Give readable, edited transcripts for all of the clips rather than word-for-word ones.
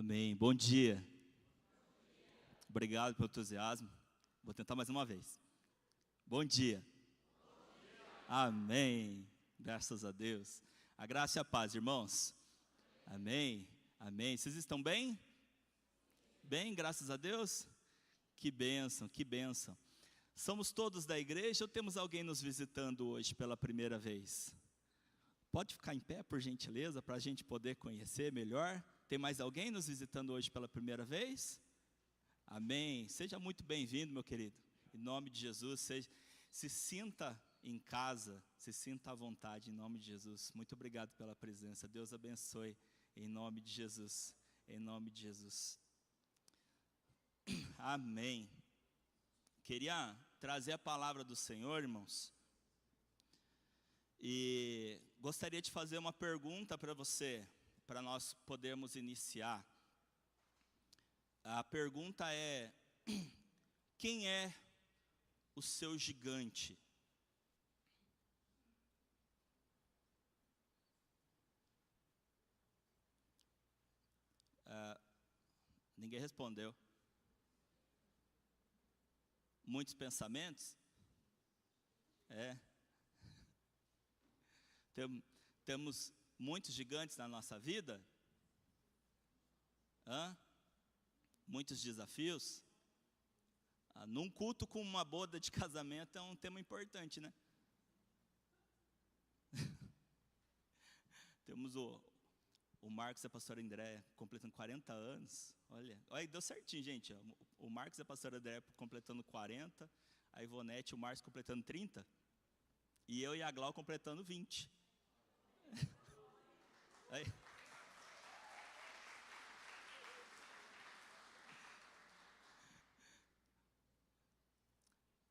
Amém. Bom dia. Obrigado pelo entusiasmo. Vou tentar mais uma vez. Bom dia. Amém. Graças a Deus. A graça e a paz, irmãos. Amém. Amém. Vocês estão bem? Bem, graças a Deus. Que bênção, que bênção. Somos todos da igreja ou temos alguém nos visitando hoje pela primeira vez? Pode ficar em pé, por gentileza, para a gente poder conhecer melhor. Tem mais alguém nos visitando hoje pela primeira vez? Amém. Seja muito bem-vindo, meu querido. Em nome de Jesus, se sinta em casa, se sinta à vontade, em nome de Jesus. Muito obrigado pela presença. Deus abençoe, em nome de Jesus. Em nome de Jesus. Amém. Queria trazer a palavra do Senhor, irmãos. E gostaria de fazer uma pergunta para você, para nós podermos iniciar. A pergunta é: quem é o seu gigante? Ninguém respondeu. Muitos pensamentos? Temos muitos gigantes na nossa vida? Muitos desafios? Num culto com uma boda de casamento é um tema importante, né? Temos o Marcos e a pastora André completando 40 anos. Olha, deu certinho, gente. O Marcos e a pastora André completando 40, a Ivonete e o Marcos completando 30, e eu e a Glau completando 20. Aí.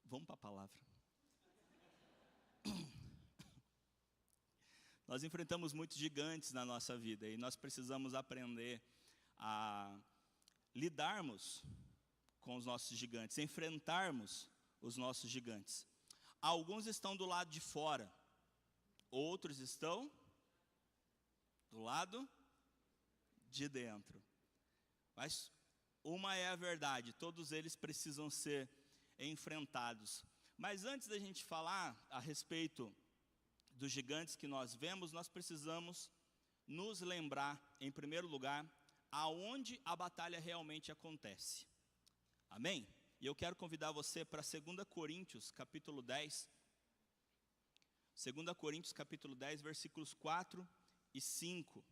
Vamos para a palavra. Nós enfrentamos muitos gigantes na nossa vida e nós precisamos aprender a lidarmos com os nossos gigantes, enfrentarmos os nossos gigantes. Alguns estão do lado de fora, outros estão do lado de dentro. Mas uma é a verdade, todos eles precisam ser enfrentados. Mas antes da gente falar a respeito dos gigantes que nós vemos, nós precisamos nos lembrar, em primeiro lugar, aonde a batalha realmente acontece. Amém? E eu quero convidar você para 2 Coríntios, capítulo 10. 2 Coríntios, capítulo 10, versículos 4 e 5.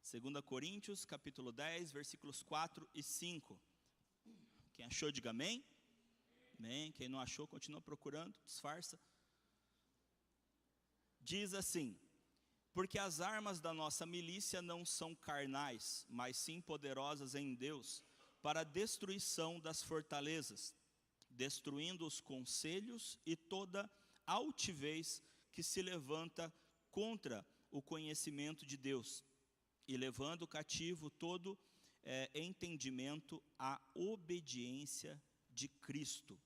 2 Coríntios, capítulo 10, versículos 4 e 5. Quem achou, diga amém. Amém. Quem não achou, continua procurando, disfarça. Diz assim: porque as armas da nossa milícia não são carnais, mas sim poderosas em Deus, para a destruição das fortalezas, destruindo os conselhos e toda altivez que se levanta contra o conhecimento de Deus, e levando cativo todo entendimento à obediência de Cristo.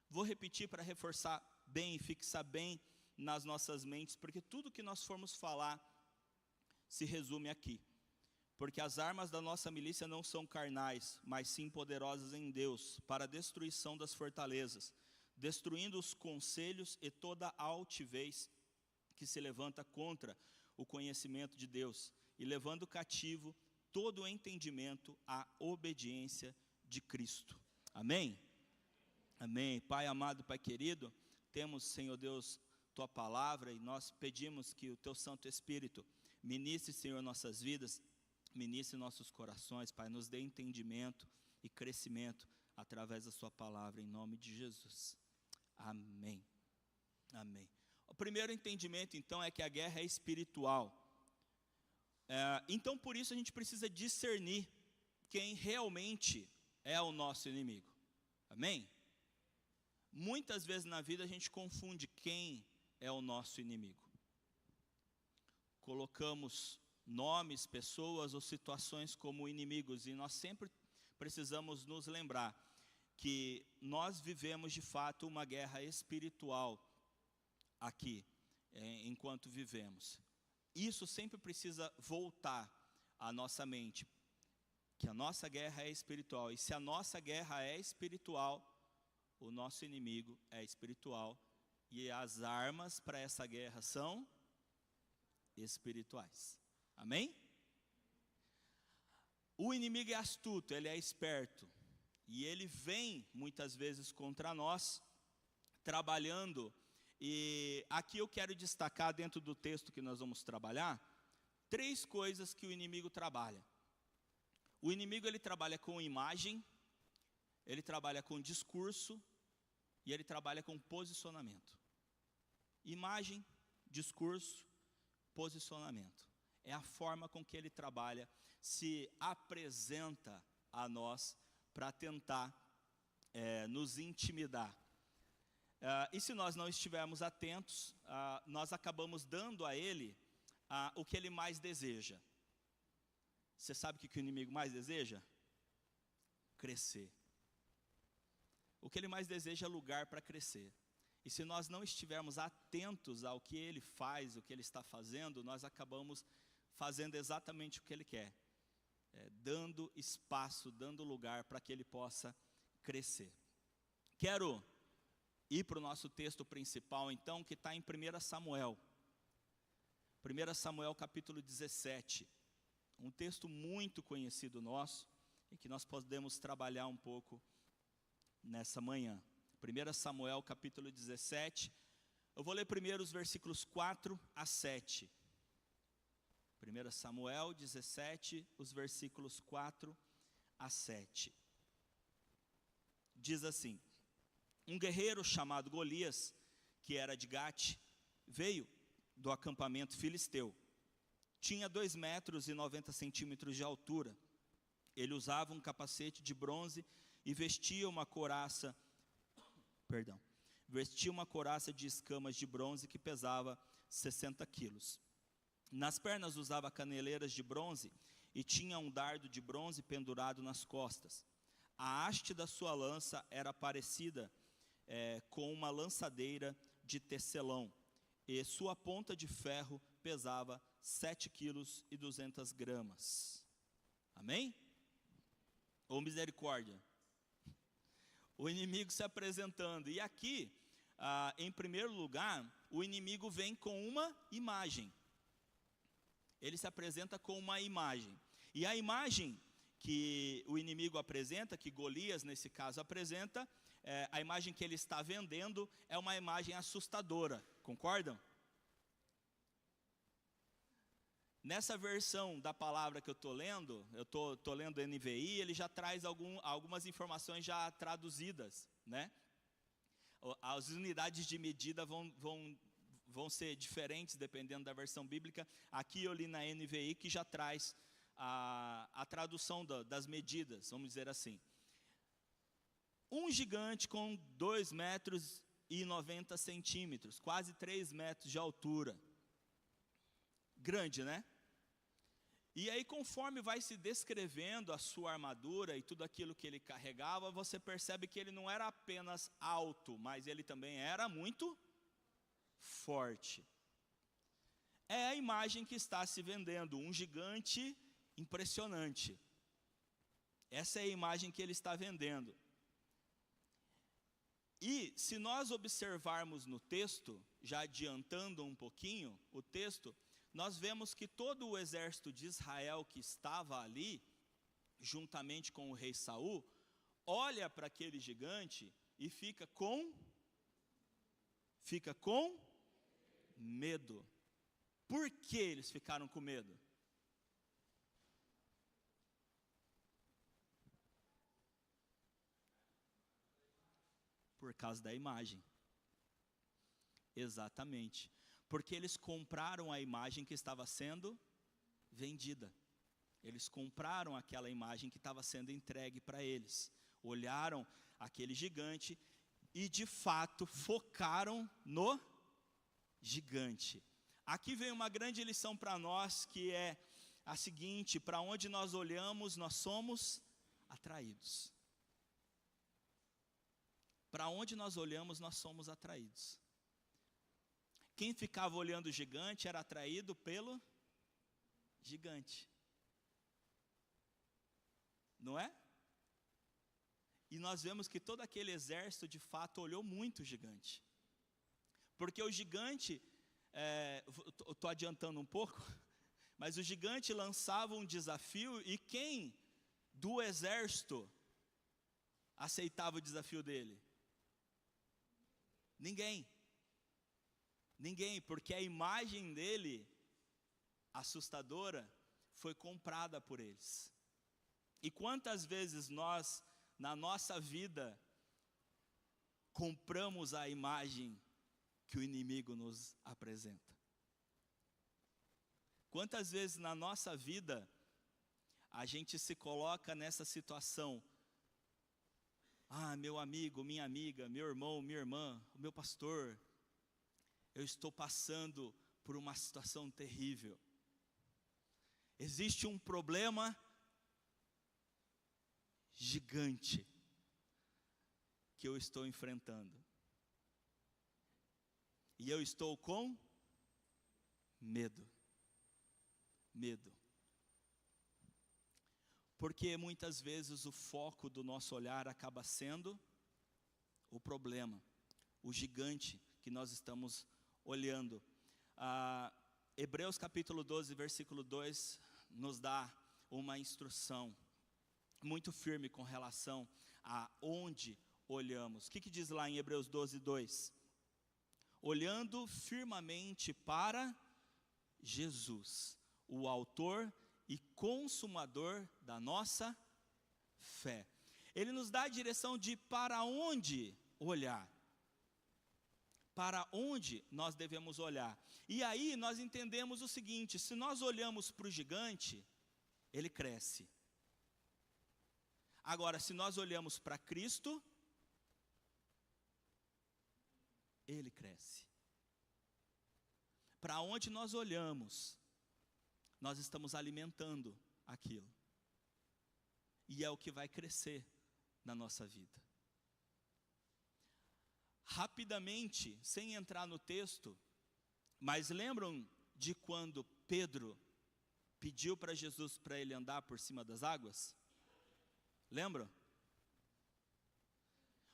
Vou repetir para reforçar bem e fixar bem nas nossas mentes, porque tudo que nós formos falar se resume aqui. Porque as armas da nossa milícia não são carnais, mas sim poderosas em Deus, para a destruição das fortalezas, destruindo os conselhos e toda a altivez que se levanta contra o conhecimento de Deus, e levando cativo todo o entendimento à obediência de Cristo. Amém? Amém. Pai amado, Pai querido, temos, Senhor Deus, Tua palavra, e nós pedimos que o Teu Santo Espírito ministre, Senhor, nossas vidas, ministre nossos corações, Pai, nos dê entendimento e crescimento através da Sua palavra, em nome de Jesus. Amém. Amém. O primeiro entendimento, então, é que a guerra é espiritual. Então, por isso, a gente precisa discernir quem realmente é o nosso inimigo. Amém? Muitas vezes na vida a gente confunde quem é o nosso inimigo. Colocamos nomes, pessoas ou situações como inimigos, e nós sempre precisamos nos lembrar que nós vivemos de fato uma guerra espiritual aqui, enquanto vivemos. isso sempre precisa voltar à nossa mente, que a nossa guerra é espiritual. E se a nossa guerra é espiritual, o nosso inimigo é espiritual. E as armas para essa guerra são espirituais. Amém? O inimigo é astuto, ele é esperto. E ele vem muitas vezes contra nós, trabalhando. E aqui eu quero destacar, dentro do texto que nós vamos trabalhar, 3 coisas que o inimigo trabalha. O inimigo, ele trabalha com imagem, ele trabalha com discurso e ele trabalha com posicionamento. Imagem, discurso, posicionamento. É a forma com que ele trabalha, se apresenta a nós para tentar nos intimidar. E se nós não estivermos atentos, nós acabamos dando a ele o que ele mais deseja. Você sabe o que o inimigo mais deseja? Crescer. O que ele mais deseja é lugar para crescer. E se nós não estivermos atentos ao que ele faz, o que ele está fazendo, nós acabamos fazendo exatamente o que ele quer. Dando espaço, dando lugar para que ele possa crescer. Quero ir para o nosso texto principal, então, que está em 1 Samuel. 1 Samuel capítulo 17. Um texto muito conhecido nosso, e que nós podemos trabalhar um pouco nessa manhã. 1 Samuel capítulo 17. Eu vou ler primeiro os versículos 4 a 7. 1 Samuel 17, os versículos 4 a 7. Diz assim: um guerreiro chamado Golias, que era de Gate, veio do acampamento filisteu. Tinha 2,90 metros de altura. Ele usava um capacete de bronze e vestia uma couraça de escamas de bronze que pesava 60 quilos. Nas pernas usava caneleiras de bronze e tinha um dardo de bronze pendurado nas costas. A haste da sua lança era parecida com uma lançadeira de tecelão, e sua ponta de ferro pesava 7,2 kg. Amém? Ou misericórdia. O inimigo se apresentando. E aqui, em primeiro lugar, o inimigo vem com uma imagem. Ele se apresenta com uma imagem. E a imagem que o inimigo apresenta, que Golias nesse caso apresenta, a imagem que ele está vendendo é uma imagem assustadora. Concordam? Nessa versão da palavra que eu estou lendo, eu estou lendo NVI, ele já traz algumas informações já traduzidas, né? As unidades de medida vão ser diferentes dependendo da versão bíblica. Aqui eu li na NVI que já traz a tradução das medidas, vamos dizer assim. Um gigante com 2,90 metros, quase 3 metros de altura. Grande, né? E aí, conforme vai se descrevendo a sua armadura e tudo aquilo que ele carregava, você percebe que ele não era apenas alto, mas ele também era muito forte. É a imagem que está se vendendo, um gigante impressionante. Essa é a imagem que ele está vendendo. E se nós observarmos no texto, já adiantando um pouquinho o texto, nós vemos que todo o exército de Israel que estava ali, juntamente com o rei Saul, olha para aquele gigante e fica com medo. Por que eles ficaram com medo? Por causa da imagem. Exatamente. Porque eles compraram a imagem que estava sendo vendida. Eles compraram aquela imagem que estava sendo entregue para eles. Olharam aquele gigante e, de fato, focaram no gigante. Aqui vem uma grande lição para nós, que é a seguinte: para onde nós olhamos, nós somos atraídos. Para onde nós olhamos, nós somos atraídos. Quem ficava olhando o gigante era atraído pelo gigante. Não é? E nós vemos que todo aquele exército, de fato, olhou muito o gigante. Porque o gigante, estou adiantando um pouco, mas o gigante lançava um desafio, e quem do exército aceitava o desafio dele? Ninguém. Ninguém, porque a imagem dele, assustadora, foi comprada por eles. E quantas vezes nós, na nossa vida, compramos a imagem que o inimigo nos apresenta? Quantas vezes na nossa vida a gente se coloca nessa situação? Meu amigo, minha amiga, meu irmão, minha irmã, o meu pastor, eu estou passando por uma situação terrível. Existe um problema gigante que eu estou enfrentando. E eu estou com medo. Medo. Porque muitas vezes o foco do nosso olhar acaba sendo o problema, o gigante que nós estamos olhando. Hebreus capítulo 12, versículo 2, nos dá uma instrução muito firme com relação a onde olhamos. O que diz lá em Hebreus 12, 2? Olhando firmemente para Jesus, o autor e consumador da nossa fé. Ele nos dá a direção de para onde olhar. Para onde nós devemos olhar. E aí nós entendemos o seguinte: se nós olhamos para o gigante, ele cresce. Agora, se nós olhamos para Cristo, ele cresce. Para onde nós olhamos, nós estamos alimentando aquilo. E é o que vai crescer na nossa vida. Rapidamente, sem entrar no texto, mas lembram de quando Pedro pediu para Jesus para ele andar por cima das águas? Lembram?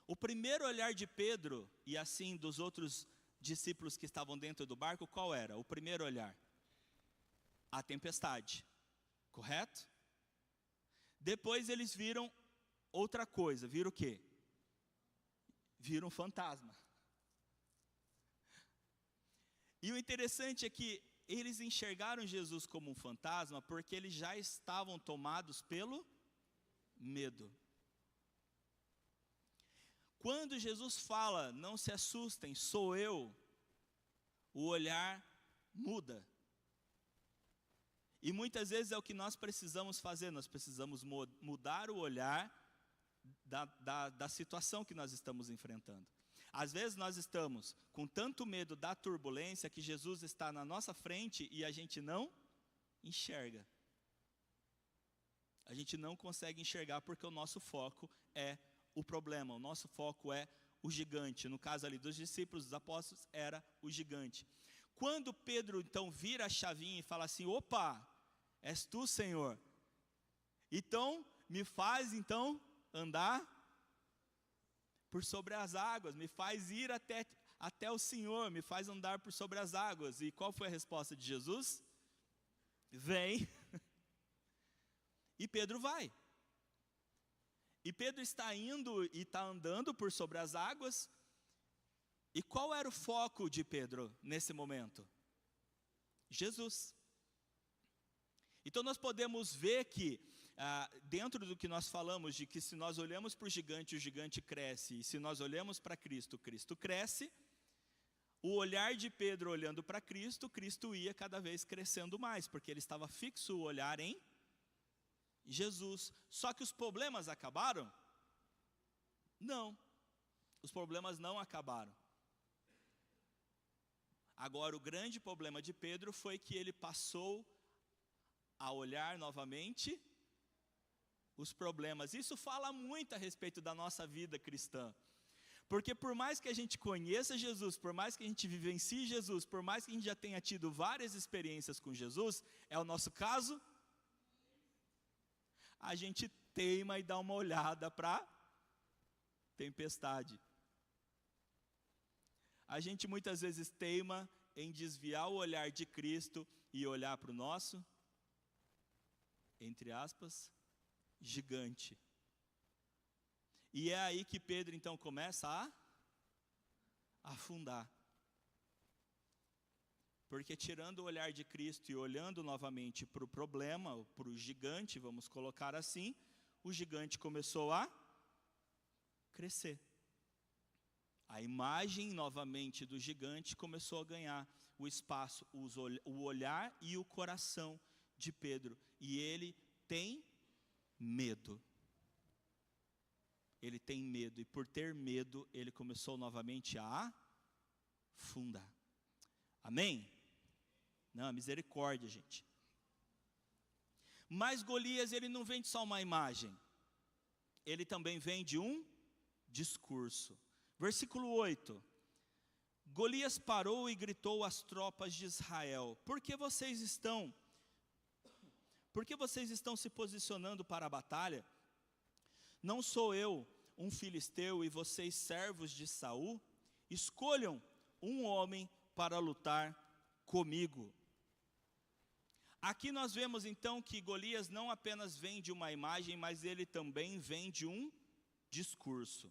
O primeiro olhar de Pedro, e assim dos outros discípulos que estavam dentro do barco, qual era? O primeiro olhar? A tempestade, correto? Depois eles viram outra coisa, viram o quê? Viram um fantasma. E o interessante é que eles enxergaram Jesus como um fantasma porque eles já estavam tomados pelo medo. Quando Jesus fala, não se assustem, sou eu, o olhar muda. E muitas vezes é o que nós precisamos fazer, nós precisamos mudar o olhar da situação que nós estamos enfrentando. Às vezes nós estamos com tanto medo da turbulência que Jesus está na nossa frente e a gente não enxerga. A gente não consegue enxergar porque o nosso foco é o problema, o nosso foco é o gigante. No caso ali dos discípulos, dos apóstolos, era o gigante. Quando Pedro então vira a chavinha e fala assim: opa, és tu, Senhor? Então, me faz então andar por sobre as águas, me faz ir até o Senhor, me faz andar por sobre as águas. E qual foi a resposta de Jesus? Vem. E Pedro vai. E Pedro está indo e está andando por sobre as águas. E qual era o foco de Pedro nesse momento? Jesus. Então nós podemos ver que, dentro do que nós falamos, de que se nós olhamos para o gigante cresce, e se nós olhamos para Cristo, Cristo cresce, o olhar de Pedro olhando para Cristo, Cristo ia cada vez crescendo mais, porque ele estava fixo o olhar em Jesus. Só que os problemas acabaram? Não, os problemas não acabaram. Agora, o grande problema de Pedro foi que ele passou a olhar novamente os problemas. Isso fala muito a respeito da nossa vida cristã. Porque por mais que a gente conheça Jesus, por mais que a gente vivencie Jesus, por mais que a gente já tenha tido várias experiências com Jesus, é o nosso caso, a gente teima e dá uma olhada para a tempestade. A gente muitas vezes teima em desviar o olhar de Cristo e olhar para o nosso, entre aspas, gigante. E é aí que Pedro então começa a afundar. Porque tirando o olhar de Cristo e olhando novamente para o problema, para o gigante, vamos colocar assim, o gigante começou a crescer. A imagem novamente do gigante começou a ganhar o espaço, o olhar e o coração de Pedro. E ele tem medo. Ele tem medo, e por ter medo, ele começou novamente a afundar. Amém? Não, misericórdia, gente. Mas Golias, ele não vem de só uma imagem. Ele também vem de um discurso. Versículo 8. Golias parou e gritou às tropas de Israel: Por que vocês estão se posicionando para a batalha? Não sou eu um filisteu e vocês servos de Saul? Escolham um homem para lutar comigo. Aqui nós vemos então que Golias não apenas vem de uma imagem, mas ele também vem de um discurso.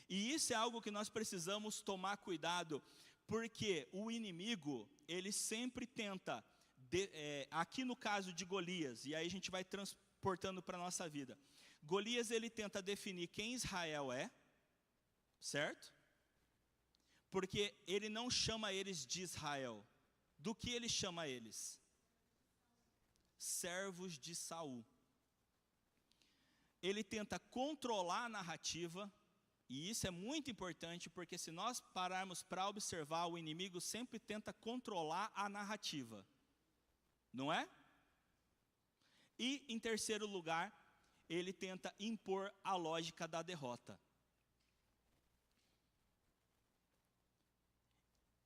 E isso é algo que nós precisamos tomar cuidado, porque o inimigo, ele sempre tenta, aqui no caso de Golias, e aí a gente vai transportando para a nossa vida. Golias, ele tenta definir quem Israel é, certo? Porque ele não chama eles de Israel. Do que ele chama eles? Servos de Saul. Ele tenta controlar a narrativa, e isso é muito importante, porque se nós pararmos para observar, o inimigo sempre tenta controlar a narrativa, não é? E, em terceiro lugar, ele tenta impor a lógica da derrota.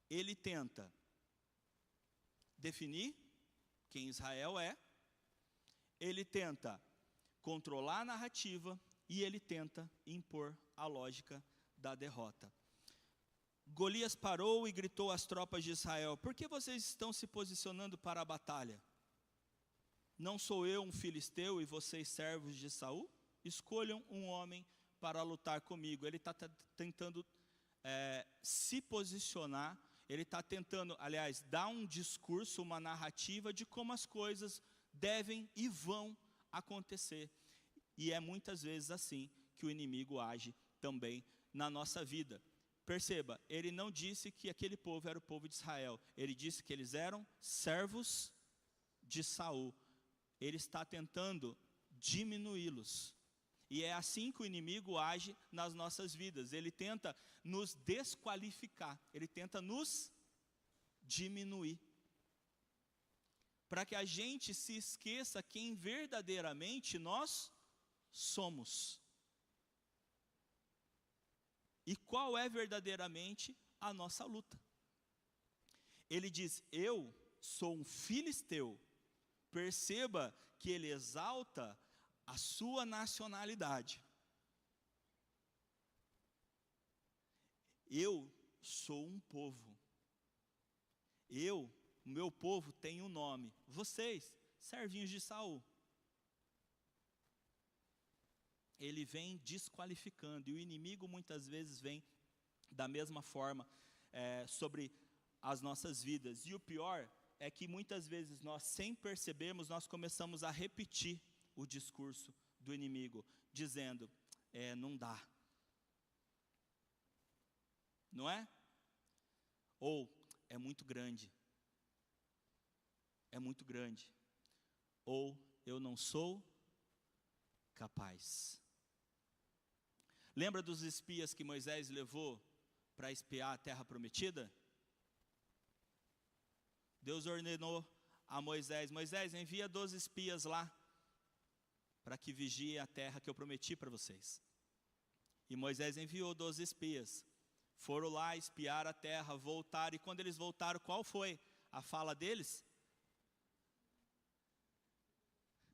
Ele tenta definir quem Israel é, ele tenta controlar a narrativa e ele tenta impor a lógica da derrota. Golias parou e gritou às tropas de Israel: Por que vocês estão se posicionando para a batalha? Não sou eu um filisteu e vocês servos de Saul? Escolham um homem para lutar comigo. Ele está tentando se posicionar, ele está tentando, aliás, dar um discurso, uma narrativa de como as coisas devem e vão acontecer. E é muitas vezes assim que o inimigo age também na nossa vida. Perceba, ele não disse que aquele povo era o povo de Israel. Ele disse que eles eram servos de Saul. Ele está tentando diminuí-los. E é assim que o inimigo age nas nossas vidas. Ele tenta nos desqualificar. Ele tenta nos diminuir. Para que a gente se esqueça quem verdadeiramente nós somos. E qual é verdadeiramente a nossa luta. Ele diz: eu sou um filisteu. Perceba que ele exalta a sua nacionalidade. Eu sou um povo. O meu povo tem um nome. Vocês, servinhos de Saul. Ele vem desqualificando, e o inimigo muitas vezes vem da mesma forma sobre as nossas vidas. E o pior é que muitas vezes nós, sem percebermos, nós começamos a repetir o discurso do inimigo, dizendo: não dá. Não é? Ou, é muito grande. É muito grande. Ou, eu não sou capaz. Lembra dos espias que Moisés levou para espiar a terra prometida? Deus ordenou a Moisés: Moisés, envia 12 espias lá, para que vigiem a terra que eu prometi para vocês. E Moisés enviou 12 espias. Foram lá, espiar a terra, voltaram. E quando eles voltaram, qual foi a fala deles?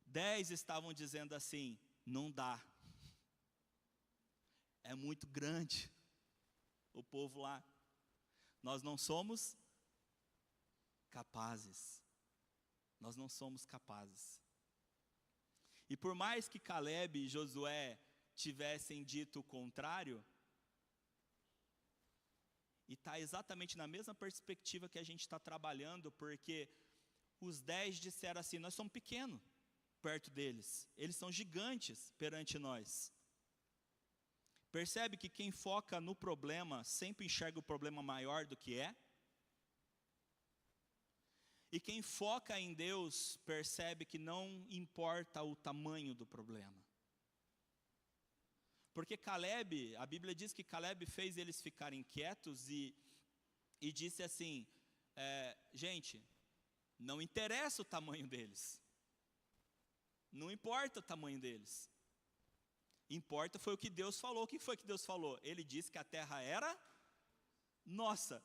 10 estavam dizendo assim: não dá. É muito grande o povo lá. Nós não somos capazes. Nós não somos capazes. E por mais que Caleb e Josué tivessem dito o contrário, e está exatamente na mesma perspectiva que a gente está trabalhando, porque os 10 disseram assim: nós somos pequenos perto deles, eles são gigantes perante nós. Percebe que quem foca no problema sempre enxerga o problema maior do que é? E quem foca em Deus percebe que não importa o tamanho do problema. Porque Caleb, a Bíblia diz que Caleb fez eles ficarem quietos e disse assim: gente, não interessa o tamanho deles. Não importa o tamanho deles. Importa foi o que Deus falou. O que foi que Deus falou? Ele disse que a terra era nossa.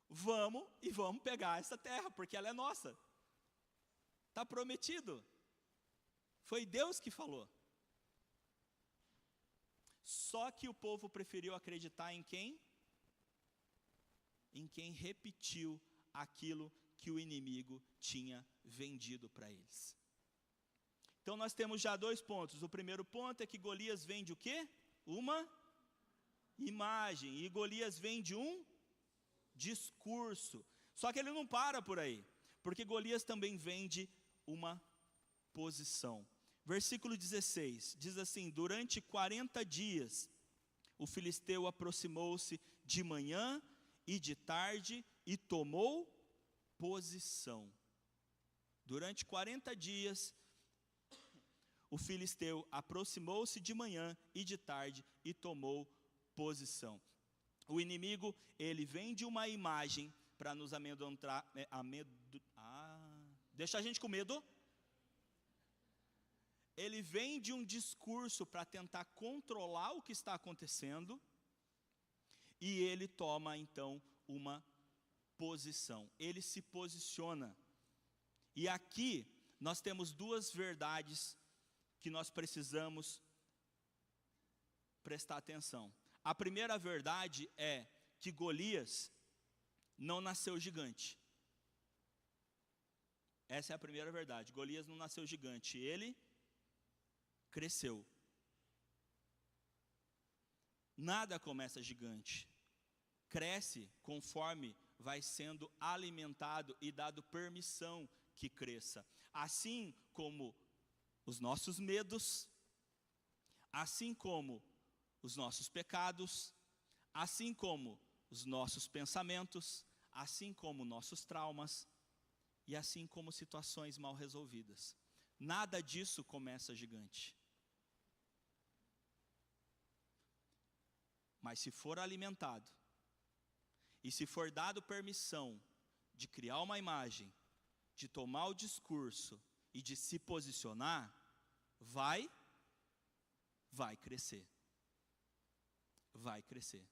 Vamos pegar essa terra, porque ela é nossa. Está prometido. Foi Deus que falou. Só que o povo preferiu acreditar em quem? Em quem repetiu aquilo que o inimigo tinha vendido para eles. Então nós temos já 2 pontos. O primeiro ponto é que Golias vende o quê? Uma imagem. E Golias vende um discurso. Só que ele não para por aí, porque Golias também vende uma posição. Versículo 16, diz assim: durante 40 dias, o filisteu aproximou-se de manhã e de tarde e tomou posição. Durante 40 dias, o filisteu aproximou-se de manhã e de tarde e tomou posição. O inimigo, ele vende uma imagem para nos amedrontar, deixa a gente com medo. Ele vende um discurso para tentar controlar o que está acontecendo, e ele toma então uma posição, ele se posiciona. E aqui nós temos 2 verdades que nós precisamos prestar atenção. A primeira verdade é que Golias não nasceu gigante. Essa é a primeira verdade. Golias não nasceu gigante, ele cresceu. Nada começa gigante. Cresce conforme vai sendo alimentado e dado permissão que cresça. Assim como os nossos medos, assim como os nossos pecados, assim como os nossos pensamentos, assim como nossos traumas, e assim como situações mal resolvidas. Nada disso começa gigante. Mas se for alimentado, e se for dado permissão de criar uma imagem, de tomar o discurso e de se posicionar, vai crescer. Vai crescer.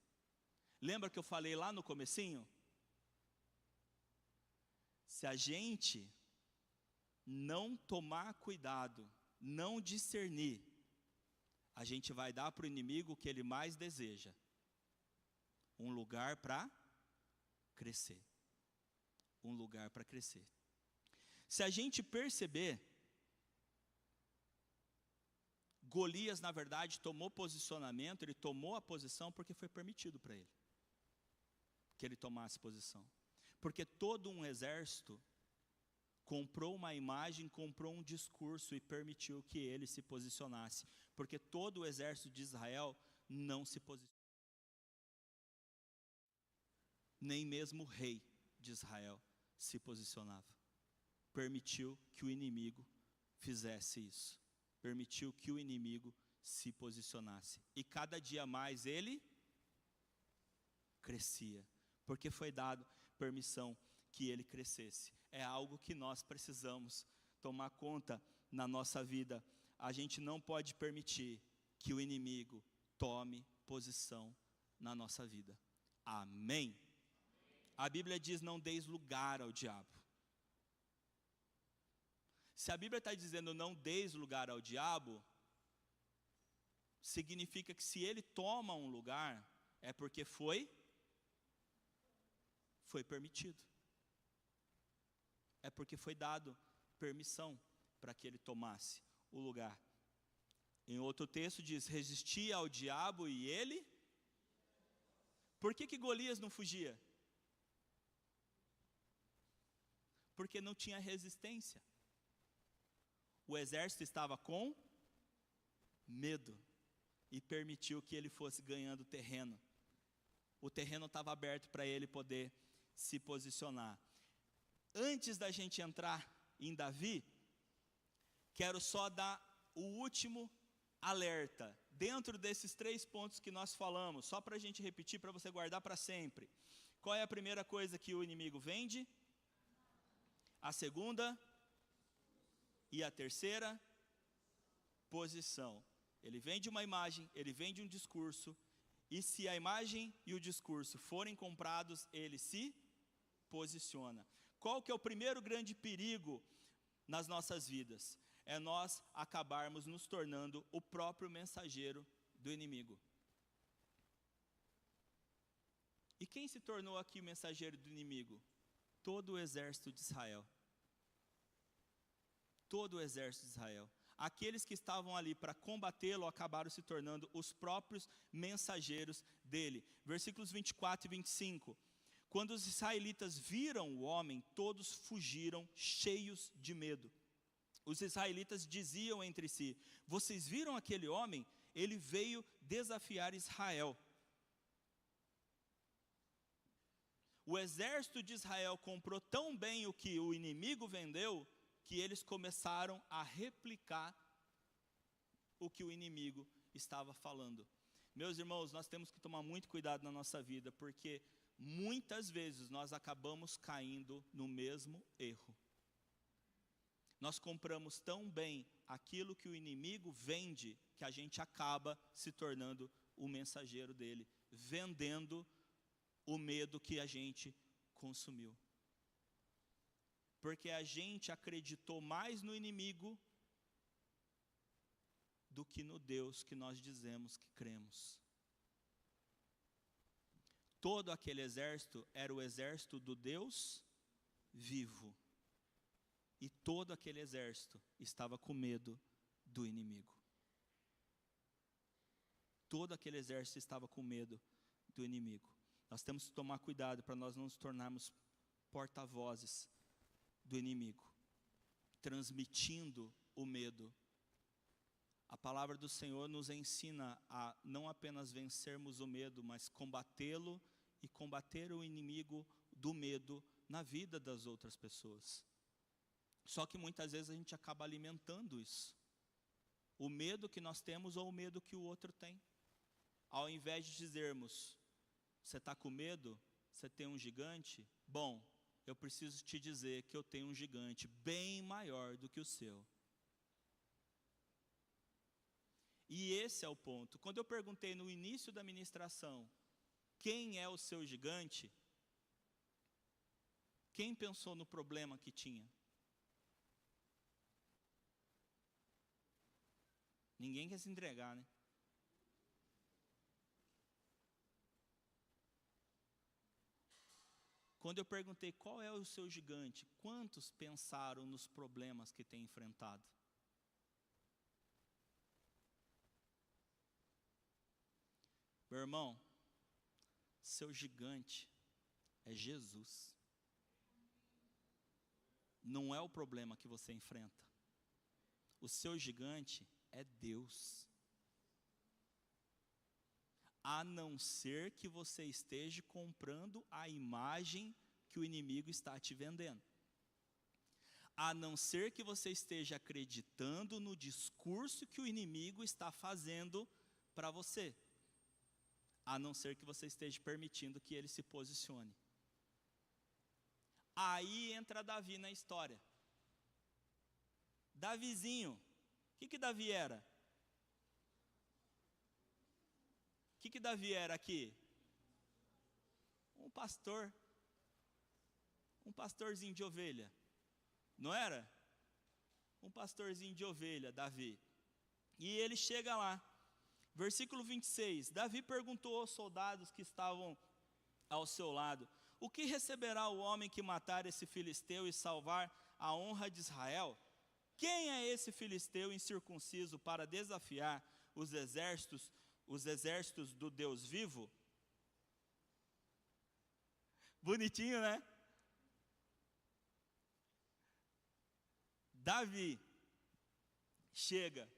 Lembra que eu falei lá no comecinho? Se a gente não tomar cuidado, não discernir, a gente vai dar para o inimigo o que ele mais deseja: um lugar para crescer. Um lugar para crescer. Se a gente perceber, Golias, na verdade, tomou posicionamento, ele tomou a posição porque foi permitido para ele que ele tomasse posição. Porque todo um exército comprou uma imagem, comprou um discurso e permitiu que ele se posicionasse. Porque todo o exército de Israel não se posicionou. Nem mesmo o rei de Israel se posicionava. Permitiu que o inimigo fizesse isso. Permitiu que o inimigo se posicionasse. E cada dia mais ele crescia. Porque foi dado permissão que ele crescesse. É algo que nós precisamos tomar conta na nossa vida. A gente não pode permitir que o inimigo tome posição na nossa vida. Amém? A Bíblia diz: não deis lugar ao diabo. Se a Bíblia está dizendo não deis lugar ao diabo, significa que se ele toma um lugar, é porque foi permitido. É porque foi dado permissão para que ele tomasse o lugar. Em outro texto diz: resistia ao diabo e ele... Por que Golias não fugia? Porque não tinha resistência. O exército estava com medo e permitiu que ele fosse ganhando terreno. O terreno estava aberto para ele poder se posicionar. Antes da gente entrar em Davi, quero só dar o último alerta, dentro desses 3 pontos que nós falamos, só para a gente repetir, para você guardar para sempre. Qual é a primeira coisa que o inimigo vende? A segunda e a terceira? Posição. Ele vende uma imagem, ele vende um discurso, e se a imagem e o discurso forem comprados, ele se posiciona. Qual que é o primeiro grande perigo nas nossas vidas? É nós acabarmos nos tornando o próprio mensageiro do inimigo. E quem se tornou aqui o mensageiro do inimigo? Todo o exército de Israel. Todo o exército de Israel. Aqueles que estavam ali para combatê-lo acabaram se tornando os próprios mensageiros dele. Versículos 24 e 25. Quando os israelitas viram o homem, todos fugiram cheios de medo. Os israelitas diziam entre si: vocês viram aquele homem? Ele veio desafiar Israel. O exército de Israel comprou tão bem o que o inimigo vendeu, que eles começaram a replicar o que o inimigo estava falando. Meus irmãos, nós temos que tomar muito cuidado na nossa vida, porque muitas vezes nós acabamos caindo no mesmo erro. Nós compramos tão bem aquilo que o inimigo vende, que a gente acaba se tornando o mensageiro dele, vendendo o medo que a gente consumiu. Porque a gente acreditou mais no inimigo do que no Deus que nós dizemos que cremos. Todo aquele exército era o exército do Deus vivo. E todo aquele exército estava com medo do inimigo. Todo aquele exército estava com medo do inimigo. Nós temos que tomar cuidado para nós não nos tornarmos porta-vozes do inimigo, transmitindo o medo. A palavra do Senhor nos ensina a não apenas vencermos o medo, mas combatê-lo e combater o inimigo do medo na vida das outras pessoas. Só que muitas vezes a gente acaba alimentando isso. O medo que nós temos ou o medo que o outro tem. Ao invés de dizermos: você está com medo? Você tem um gigante? Bom, eu preciso te dizer que eu tenho um gigante bem maior do que o seu. E esse é o ponto. Quando eu perguntei no início da ministração, quem é o seu gigante? Quem pensou no problema que tinha? Ninguém quer se entregar, né? Quando eu perguntei qual é o seu gigante, quantos pensaram nos problemas que tem enfrentado? Meu irmão, seu gigante é Jesus. Não é o problema que você enfrenta. O seu gigante é Deus. A não ser que você esteja comprando a imagem que o inimigo está te vendendo. A não ser que você esteja acreditando no discurso que o inimigo está fazendo para você. A não ser que você esteja permitindo que ele se posicione. Aí entra Davi na história. Davizinho, o que Davi era? que Davi era aqui? Um pastor. Um pastorzinho de ovelha. Não era? Um pastorzinho de ovelha, Davi. E ele chega lá. Versículo 26. Davi perguntou aos soldados que estavam ao seu lado: o que receberá o homem que matar esse filisteu e salvar a honra de Israel? Quem é esse filisteu incircunciso para desafiar os exércitos do Deus vivo? Bonitinho, né? Davi chega,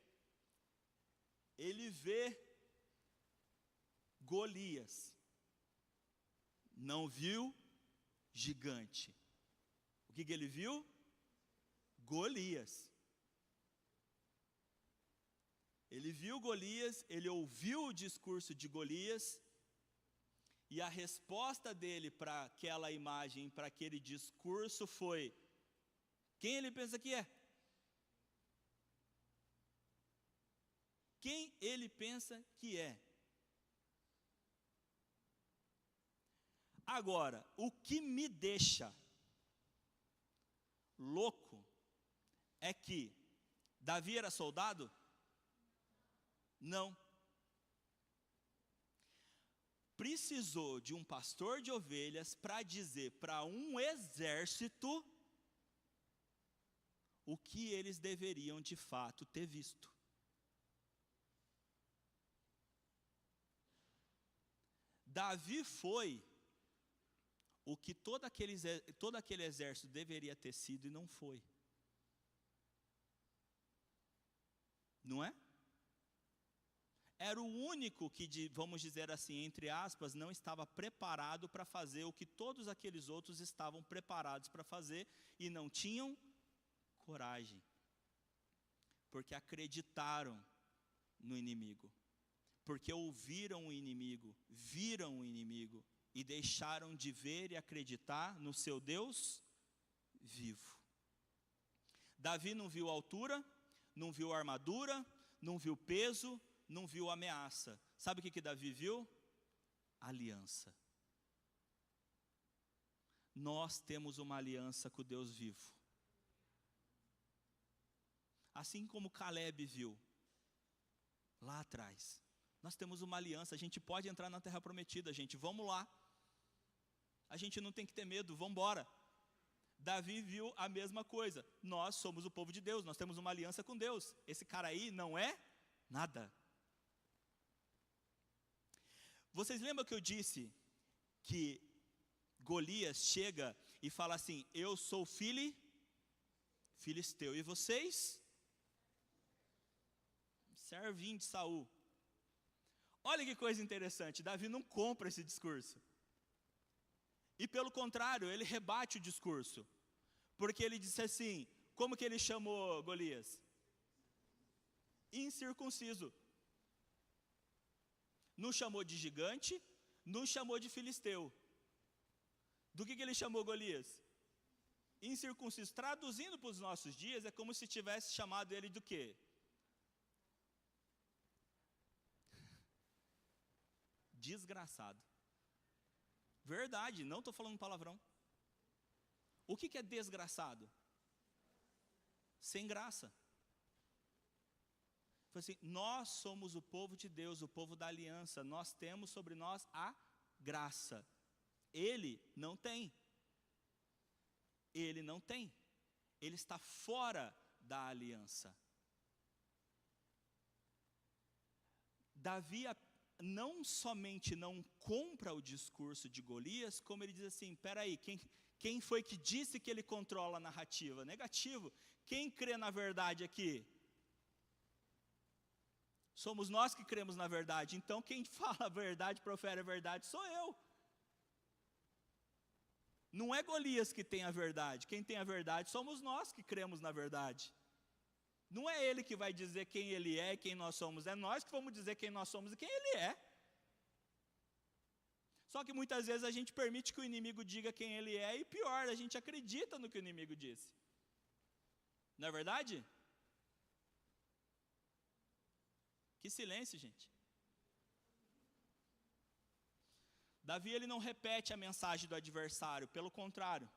ele vê Golias, não viu gigante. O que ele viu? Golias. Ele viu Golias, ele ouviu o discurso de Golias, e a resposta dele para aquela imagem, para aquele discurso foi: quem ele pensa que é? Quem ele pensa que é? Agora, o que me deixa louco é que Davi era soldado? Não. Precisou de um pastor de ovelhas para dizer para um exército o que eles deveriam de fato ter visto. Davi foi o que todo aquele exército deveria ter sido e não foi. Não é? Era o único que, vamos dizer assim, entre aspas, não estava preparado para fazer o que todos aqueles outros estavam preparados para fazer e não tinham coragem. Porque acreditaram no inimigo. Porque ouviram o inimigo, viram o inimigo e deixaram de ver e acreditar no seu Deus vivo. Davi não viu altura, não viu armadura, não viu peso, não viu ameaça. Sabe o que Davi viu? Aliança. Nós temos uma aliança com o Deus vivo. Assim como Caleb viu lá atrás. Nós temos uma aliança, a gente pode entrar na terra prometida, gente, vamos lá. A gente não tem que ter medo, vamos embora. Davi viu a mesma coisa. Nós somos o povo de Deus, nós temos uma aliança com Deus. Esse cara aí não é nada. Vocês lembram que eu disse que Golias chega e fala assim: eu sou filisteu, e vocês? Servinho de Saul. Olha que coisa interessante, Davi não compra esse discurso. E pelo contrário, ele rebate o discurso. Porque ele disse assim, como que ele chamou Golias? Incircunciso. Não chamou de gigante, não chamou de filisteu. Do que ele chamou Golias? Incircunciso. Traduzindo para os nossos dias, é como se tivesse chamado ele do quê? Desgraçado. Verdade, não estou falando palavrão. O que é desgraçado? Sem graça. Foi assim, nós somos o povo de Deus, o povo da aliança, nós temos sobre nós a graça. Ele não tem. Ele não tem. Ele está fora da aliança. Davi não somente não compra o discurso de Golias, como ele diz assim, peraí, quem foi que disse que ele controla a narrativa? Negativo. Quem crê na verdade aqui? Somos nós que cremos na verdade, então quem fala a verdade, profere a verdade, sou eu. Não é Golias que tem a verdade, quem tem a verdade somos nós que cremos na verdade. Não é ele que vai dizer quem ele é e quem nós somos, é nós que vamos dizer quem nós somos e quem ele é. Só que muitas vezes a gente permite que o inimigo diga quem ele é e pior, a gente acredita no que o inimigo disse. Não é verdade? Que silêncio, gente. Davi ele não repete a mensagem do adversário, pelo contrário,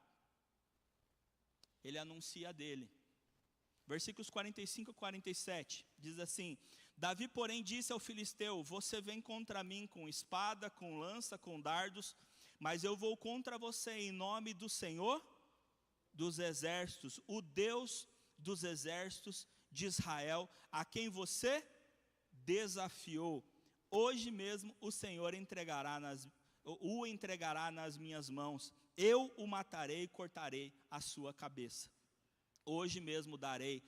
ele anuncia a dele. Versículos 45 e 47, diz assim: Davi, porém, disse ao filisteu: você vem contra mim com espada, com lança, com dardos, mas eu vou contra você em nome do Senhor dos exércitos, o Deus dos exércitos de Israel, a quem você desafiou. Hoje mesmo o Senhor o entregará nas minhas mãos, eu o matarei e cortarei a sua cabeça. Hoje mesmo darei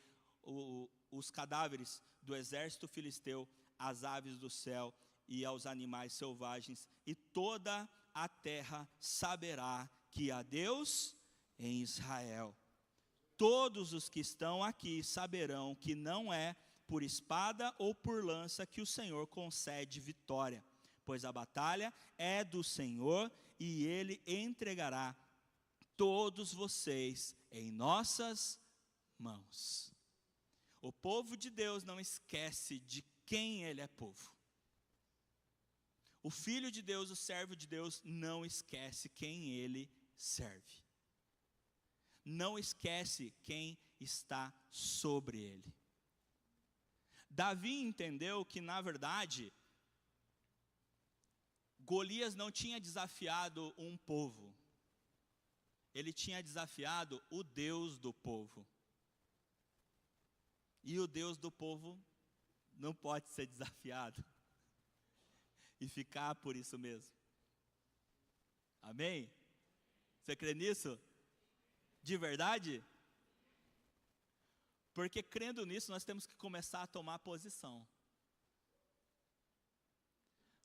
os cadáveres do exército filisteu às aves do céu e aos animais selvagens, e toda a terra saberá que há Deus em Israel. Todos os que estão aqui saberão que não é por espada ou por lança que o Senhor concede vitória, pois a batalha é do Senhor e Ele entregará todos vocês em nossas mãos. O povo de Deus não esquece de quem ele é povo. O filho de Deus, o servo de Deus, não esquece quem ele serve. Não esquece quem está sobre ele. Davi entendeu que, na verdade, Golias não tinha desafiado um povo. Ele tinha desafiado o Deus do povo. E o Deus do povo não pode ser desafiado e ficar por isso mesmo. Amém? Você crê nisso? De verdade? Porque crendo nisso, nós temos que começar a tomar posição.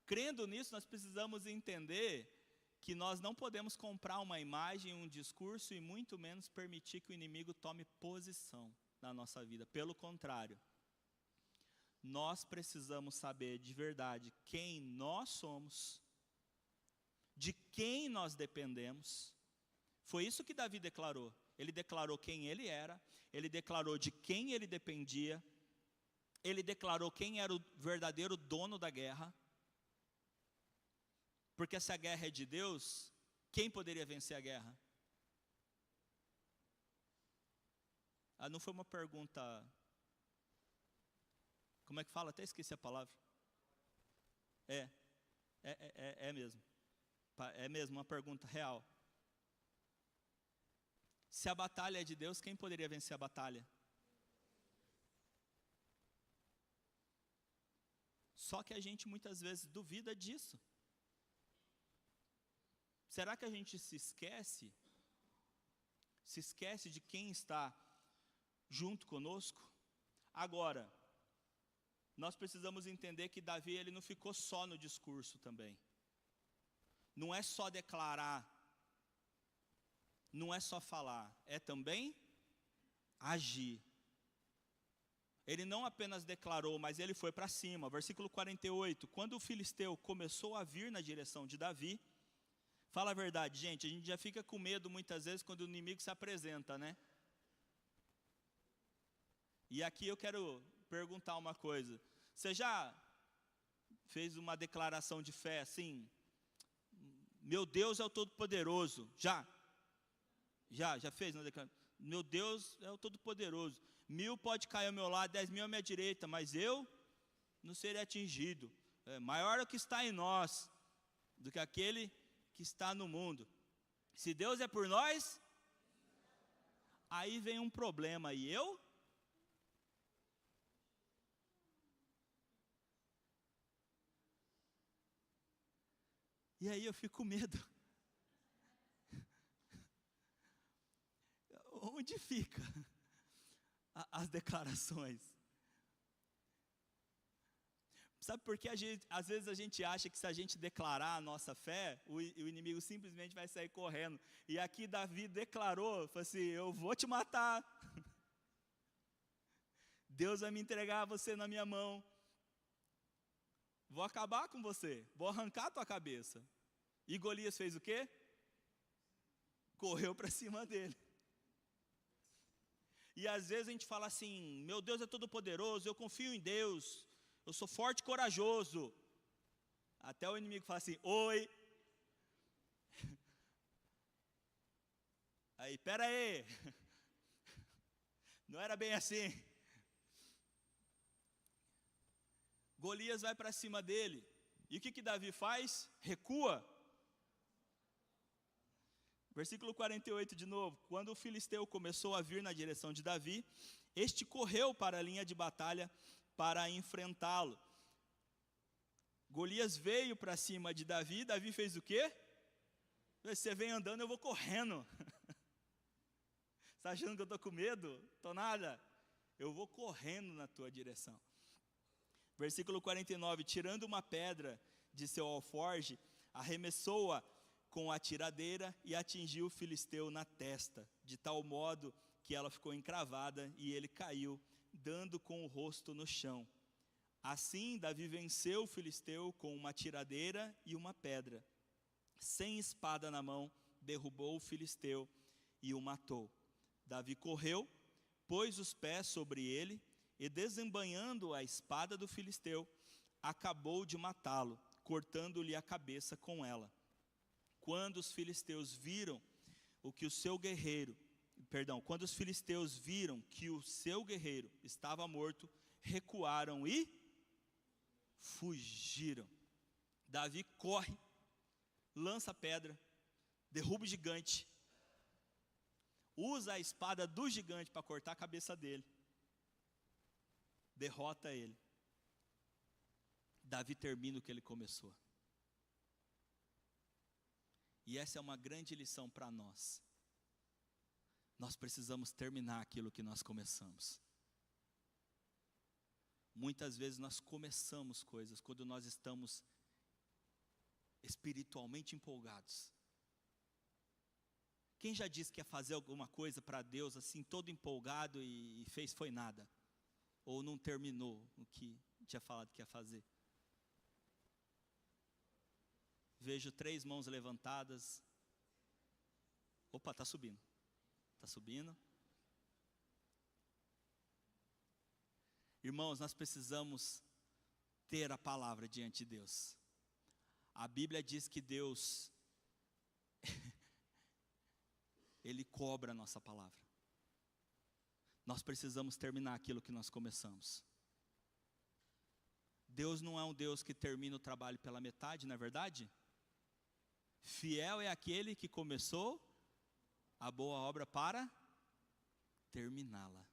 Crendo nisso, nós precisamos entender que nós não podemos comprar uma imagem, um discurso, e muito menos permitir que o inimigo tome posição na nossa vida. Pelo contrário, nós precisamos saber de verdade quem nós somos, de quem nós dependemos. Foi isso que Davi declarou. Ele declarou quem ele era, ele declarou de quem ele dependia, ele declarou quem era o verdadeiro dono da guerra. Porque se a guerra é de Deus, quem poderia vencer a guerra? Não foi uma pergunta, como é que fala? Até esqueci a palavra. É mesmo. É mesmo uma pergunta real. Se a batalha é de Deus, quem poderia vencer a batalha? Só que a gente muitas vezes duvida disso. Será que a gente se esquece? Se esquece de quem está junto conosco? Agora, nós precisamos entender que Davi ele não ficou só no discurso também. Não é só declarar, não é só falar, é também agir. Ele não apenas declarou, mas ele foi para cima. Versículo 48, quando o filisteu começou a vir na direção de Davi, fala a verdade, gente, a gente já fica com medo muitas vezes quando o inimigo se apresenta, né? E aqui eu quero perguntar uma coisa. Você já fez uma declaração de fé assim? Meu Deus é o Todo-Poderoso. Já fez uma declaração? Meu Deus é o Todo-Poderoso. 1000 pode cair ao meu lado, 10.000 à minha direita, mas eu não serei atingido. Maior é o que está em nós do que aquele que está no mundo. Se Deus é por nós, aí vem um problema, e eu? E aí eu fico com medo. Onde fica as declarações? Sabe por que às vezes a gente acha que se a gente declarar a nossa fé, o inimigo simplesmente vai sair correndo. E aqui Davi declarou, falou assim, eu vou te matar. Deus vai me entregar você na minha mão. Vou acabar com você, vou arrancar a tua cabeça. E Golias fez o quê? Correu para cima dele. E às vezes a gente fala assim, meu Deus é todo poderoso, eu confio em Deus, eu sou forte e corajoso. Até o inimigo fala assim, oi, Aí, pera aí. Não era bem assim. Golias vai para cima dele. E o que Davi faz? Recua. Versículo 48 de novo. Quando o filisteu começou a vir na direção de Davi, este correu para a linha de batalha para enfrentá-lo. Golias veio para cima de Davi. Davi fez o quê? Você vem andando, eu vou correndo. Está achando que eu estou com medo? Estou nada. Eu vou correndo na tua direção. Versículo 49. Tirando uma pedra de seu alforje, arremessou-a com a tiradeira e atingiu o filisteu na testa, de tal modo que ela ficou encravada e ele caiu, dando com o rosto no chão. Assim, Davi venceu o filisteu com uma tiradeira e uma pedra. Sem espada na mão, derrubou o filisteu e o matou. Davi correu, pôs os pés sobre ele e, desembainhando a espada do filisteu, acabou de matá-lo, cortando-lhe a cabeça com ela. Quando os filisteus viram que o seu guerreiro estava morto, recuaram e fugiram. Davi corre, lança a pedra, derruba o gigante, usa a espada do gigante para cortar a cabeça dele, derrota ele. Davi termina o que ele começou. E essa é uma grande lição para nós. Nós precisamos terminar aquilo que nós começamos. Muitas vezes nós começamos coisas quando nós estamos espiritualmente empolgados. Quem já disse que ia fazer alguma coisa para Deus assim, todo empolgado e fez foi nada? Ou não terminou o que tinha falado que ia fazer? Vejo 3 mãos levantadas. Opa, está subindo. Está subindo. Irmãos, nós precisamos ter a palavra diante de Deus. A Bíblia diz que Deus, Ele cobra a nossa palavra. Nós precisamos terminar aquilo que nós começamos. Deus não é um Deus que termina o trabalho pela metade, não é verdade? Fiel é aquele que começou a boa obra para terminá-la.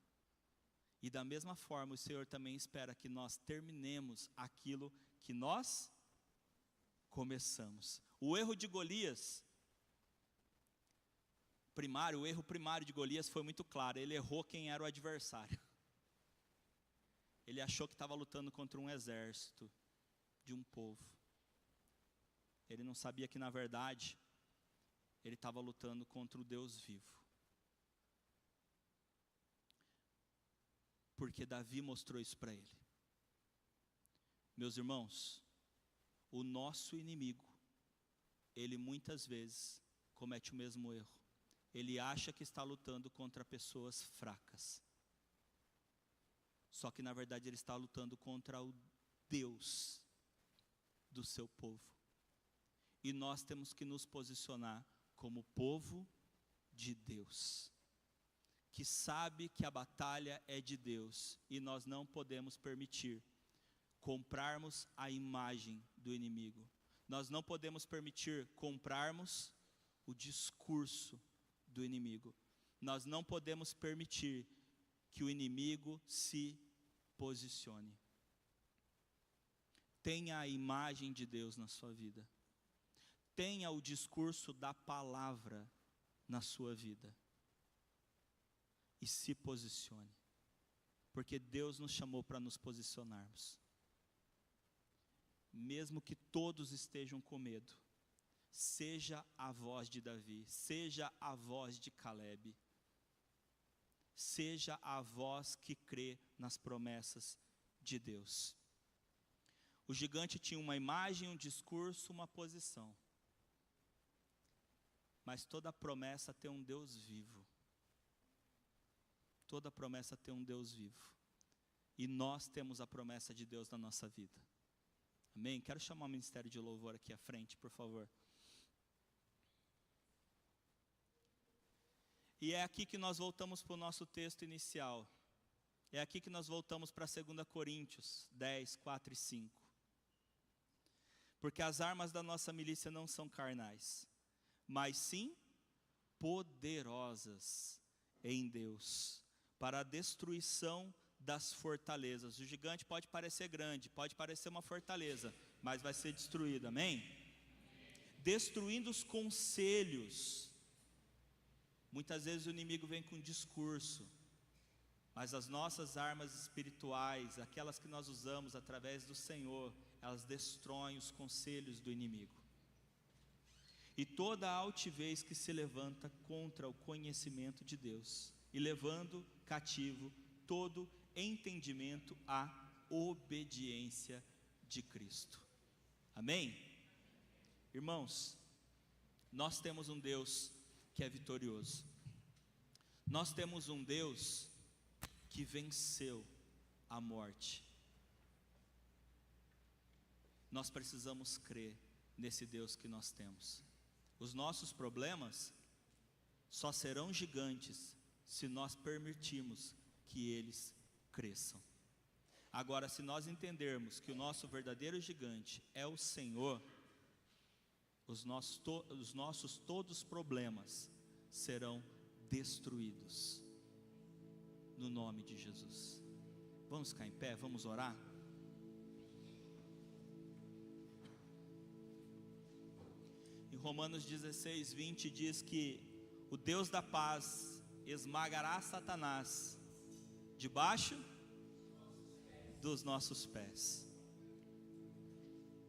E da mesma forma, o Senhor também espera que nós terminemos aquilo que nós começamos. O erro de Golias, o erro primário de Golias foi muito claro. Ele errou quem era o adversário. Ele achou que estava lutando contra um exército de um povo. Ele não sabia que, na verdade, ele estava lutando contra o Deus vivo. Porque Davi mostrou isso para ele. Meus irmãos, o nosso inimigo, ele muitas vezes comete o mesmo erro. Ele acha que está lutando contra pessoas fracas. Só que, na verdade, ele está lutando contra o Deus do seu povo. E nós temos que nos posicionar como povo de Deus, que sabe que a batalha é de Deus, e nós não podemos permitir comprarmos a imagem do inimigo. Nós não podemos permitir comprarmos o discurso do inimigo. Nós não podemos permitir que o inimigo se posicione. Tenha a imagem de Deus na sua vida. Tenha o discurso da palavra na sua vida. E se posicione. Porque Deus nos chamou para nos posicionarmos. Mesmo que todos estejam com medo, seja a voz de Davi, seja a voz de Caleb, seja a voz que crê nas promessas de Deus. O gigante tinha uma imagem, um discurso, uma posição. Mas toda promessa tem um Deus vivo. Toda promessa tem um Deus vivo. E nós temos a promessa de Deus na nossa vida. Amém? Quero chamar o ministério de louvor aqui à frente, por favor. E é aqui que nós voltamos para o nosso texto inicial. É aqui que nós voltamos para 2 Coríntios 10, 4 e 5. Porque as armas da nossa milícia não são carnais, mas sim poderosas em Deus, para a destruição das fortalezas. O gigante pode parecer grande, pode parecer uma fortaleza, mas vai ser destruído, amém? Destruindo os conselhos. Muitas vezes o inimigo vem com discurso, mas as nossas armas espirituais, aquelas que nós usamos através do Senhor, elas destroem os conselhos do inimigo. E toda a altivez que se levanta contra o conhecimento de Deus, e levando cativo todo entendimento à obediência de Cristo. Amém? Irmãos, nós temos um Deus que é vitorioso. Nós temos um Deus que venceu a morte. Nós precisamos crer nesse Deus que nós temos. Os nossos problemas só serão gigantes se nós permitirmos que eles cresçam. Agora, se nós entendermos que o nosso verdadeiro gigante é o Senhor, os nossos todos problemas serão destruídos, no nome de Jesus. Vamos ficar em pé, vamos orar? Em Romanos 16, 20 diz que o Deus da paz esmagará Satanás debaixo dos nossos pés.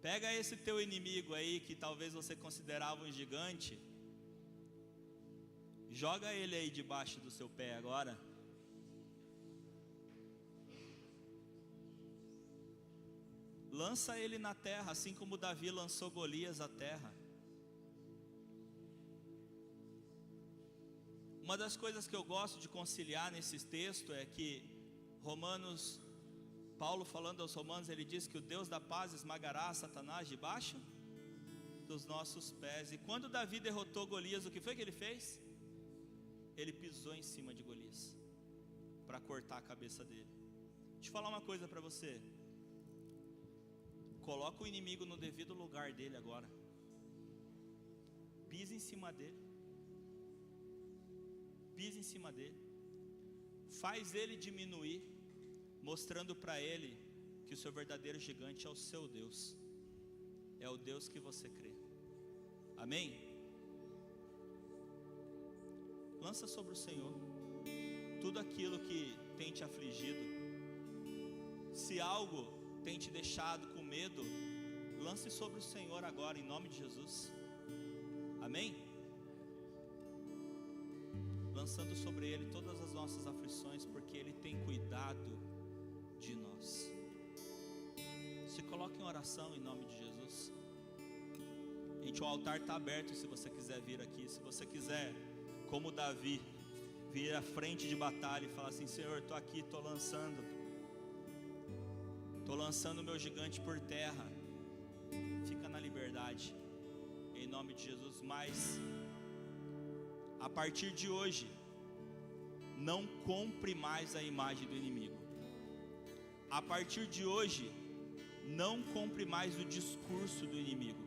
Pega esse teu inimigo aí, que talvez você considerava um gigante, joga ele aí debaixo do seu pé agora. Lança ele na terra, assim como Davi lançou Golias à terra. Uma das coisas que eu gosto de conciliar nesses textos é que Paulo falando aos Romanos, ele diz que o Deus da paz esmagará Satanás debaixo dos nossos pés. E quando Davi derrotou Golias, o que foi que ele fez? Ele pisou em cima de Golias para cortar a cabeça dele. Deixa eu falar uma coisa para você. Coloca o inimigo no devido lugar dele agora. Pisa em cima dele. Pisa em cima dele. Faz ele diminuir, mostrando para ele que o seu verdadeiro gigante é o seu Deus. É o Deus que você crê. Amém? Lança sobre o Senhor tudo aquilo que tem te afligido. Se algo tem te deixado com medo, lance sobre o Senhor agora, em nome de Jesus. Amém? Lançando sobre Ele todas as nossas aflições, porque Ele tem cuidado de nós. Se coloque em oração em nome de Jesus. Gente, o altar está aberto se você quiser vir aqui. Se você quiser, como Davi, vir à frente de batalha e falar assim: Senhor, estou aqui, estou lançando o meu gigante por terra. Fica na liberdade, em nome de Jesus. Mas a partir de hoje, não compre mais a imagem do inimigo. A partir de hoje, não compre mais o discurso do inimigo.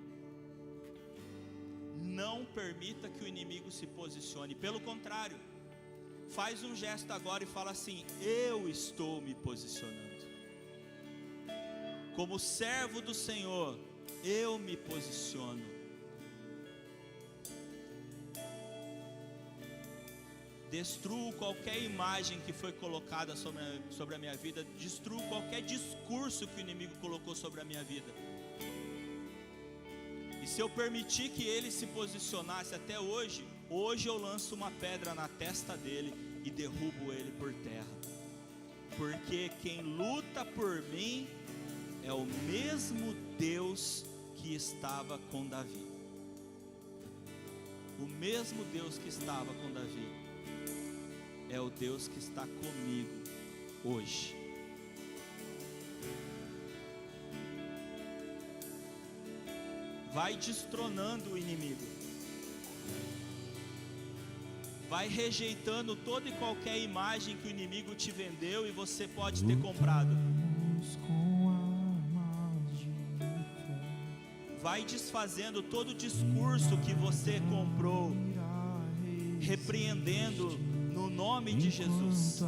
Não permita que o inimigo se posicione. Pelo contrário, faz um gesto agora e fala assim: eu estou me posicionando. Como servo do Senhor, eu me posiciono. Destruo qualquer imagem que foi colocada sobre a minha vida. Destruo qualquer discurso que o inimigo colocou sobre a minha vida. E se eu permitir que ele se posicionasse até hoje, hoje eu lanço uma pedra na testa dele e derrubo ele por terra. Porque quem luta por mim é o mesmo Deus que estava com Davi. O mesmo Deus que estava com Davi é o Deus que está comigo hoje. Vai destronando o inimigo. Vai rejeitando toda e qualquer imagem que o inimigo te vendeu e você pode ter comprado. Vai desfazendo todo o discurso que você comprou, repreendendo no nome de Jesus.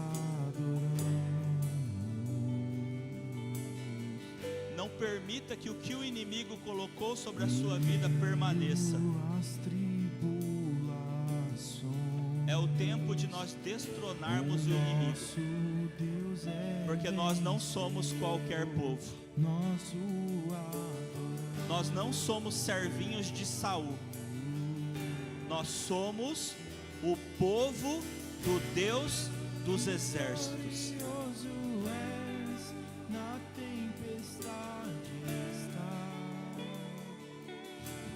Não permita que o inimigo colocou sobre a sua vida permaneça. É o tempo de nós destronarmos o inimigo, porque nós não somos qualquer povo. Nós não somos servinhos de Saul. Nós somos o povo do Deus dos exércitos.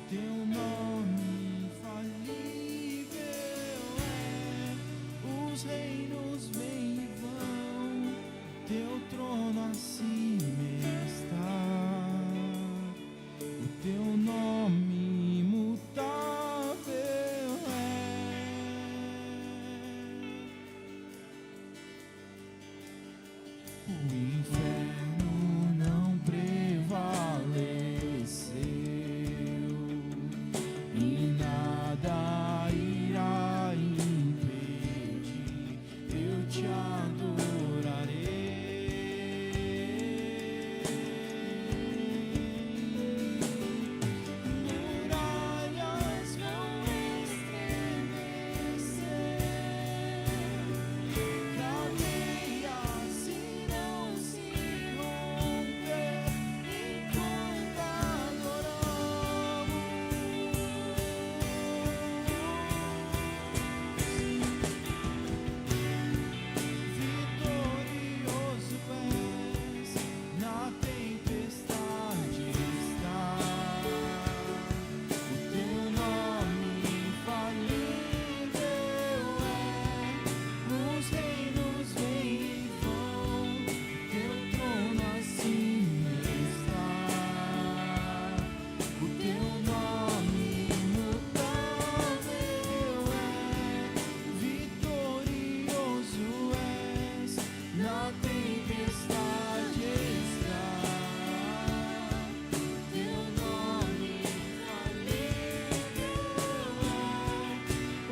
Teu nome infalível é, os reinos vêm e vão, teu trono acima está, o teu nome imutável é. O inferno não prevaleceu e nada irá impedir, eu te adorarei. Muralhas vão estremecer, cadeias irão se romper enquanto adoramos. Vitorioso és, na tempestade está, o teu nome infalível é, os reinos vêm e vão, teu trono acima está, o teu nome imutável é, vitorioso és, na tempestade está, teu nome infalível é,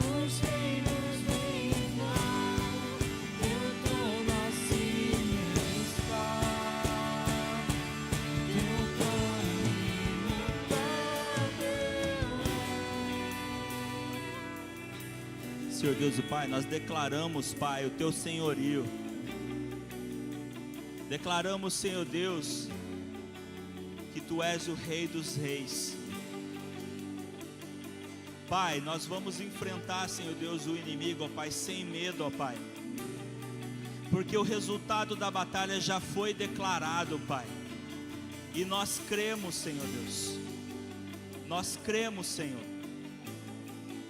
os reinos vêm e vão, teu trono acima está, teu nome imutável é. Senhor Deus e Pai, nós declaramos, Pai, o teu senhorio. Declaramos, Senhor Deus, que tu és o Rei dos Reis. Pai, nós vamos enfrentar, Senhor Deus, o inimigo, ó Pai, sem medo, ó Pai, porque o resultado da batalha já foi declarado, Pai, e nós cremos, Senhor Deus, nós cremos, Senhor.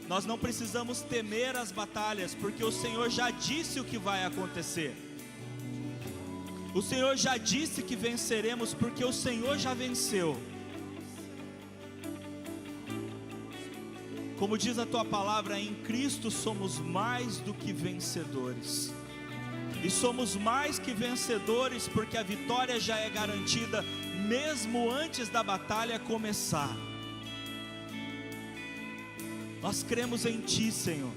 Nós não precisamos temer as batalhas, porque o Senhor já disse o que vai acontecer. O Senhor já disse que venceremos, porque o Senhor já venceu. Como diz a tua palavra, em Cristo somos mais do que vencedores. E somos mais que vencedores, porque a vitória já é garantida, mesmo antes da batalha começar. Nós cremos em Ti, Senhor.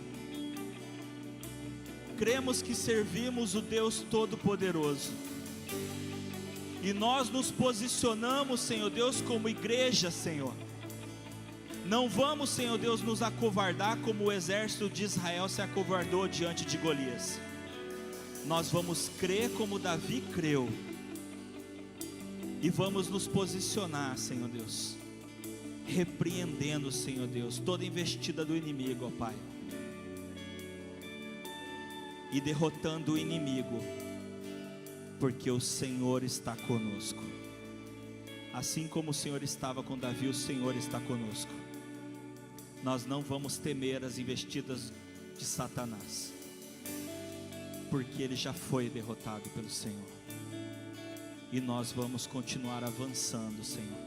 Cremos que servimos o Deus Todo-Poderoso. E nós nos posicionamos, Senhor Deus, como igreja, Senhor. Não vamos, Senhor Deus, nos acovardar como o exército de Israel se acovardou diante de Golias. Nós vamos crer como Davi creu. E vamos nos posicionar, Senhor Deus, repreendendo, Senhor Deus, toda investida do inimigo, ó Pai, e derrotando o inimigo, porque o Senhor está conosco. Assim como o Senhor estava com Davi, o Senhor está conosco. Nós não vamos temer as investidas de Satanás, porque ele já foi derrotado pelo Senhor. E nós vamos continuar avançando, Senhor,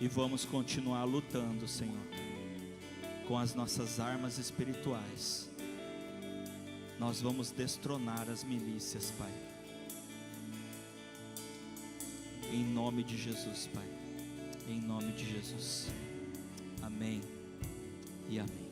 e vamos continuar lutando, Senhor, com as nossas armas espirituais, Nós vamos destronar as milícias, Pai. Em nome de Jesus, Pai. Em nome de Jesus. Amém e amém.